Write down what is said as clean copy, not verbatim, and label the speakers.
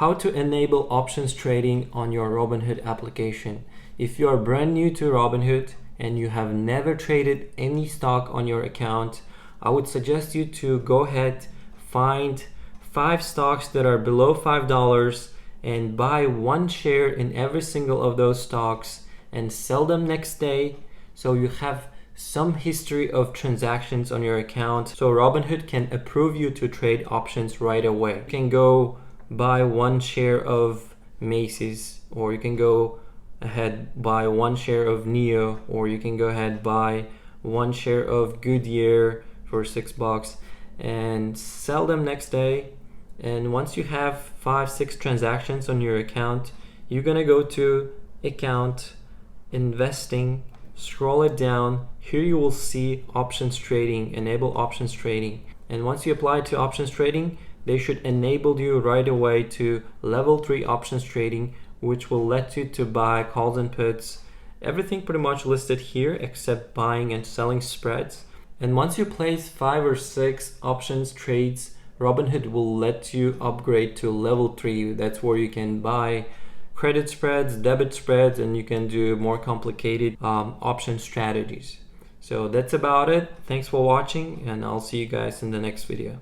Speaker 1: How to enable options trading on your Robinhood application. If you are brand new to Robinhood and you have never traded any stock on your account, I would suggest you to go ahead, find 5 stocks that are below $5 and buy 1 share in every single of those stocks and sell them next day, so you have some history of transactions on your account, so Robinhood can approve you to trade options right away. You can go buy 1 share of Macy's, or you can go ahead buy 1 share of Neo, or you can go ahead buy 1 share of Goodyear for $6 and sell them next day. And once you have 5-6 transactions on your account, you're gonna go to account, investing, scroll it down. Here you will see options trading, enable options trading. And once you apply to options trading, they should enable you right away to level 3 options trading, which will let you to buy calls and puts, everything pretty much listed here except buying and selling spreads. And once you place 5 or 6 options trades, Robinhood will let you upgrade to level 3. That's where you can buy credit spreads, debit spreads, and you can do more complicated option strategies. So that's about it. Thanks for watching, and I'll see you guys in the next video.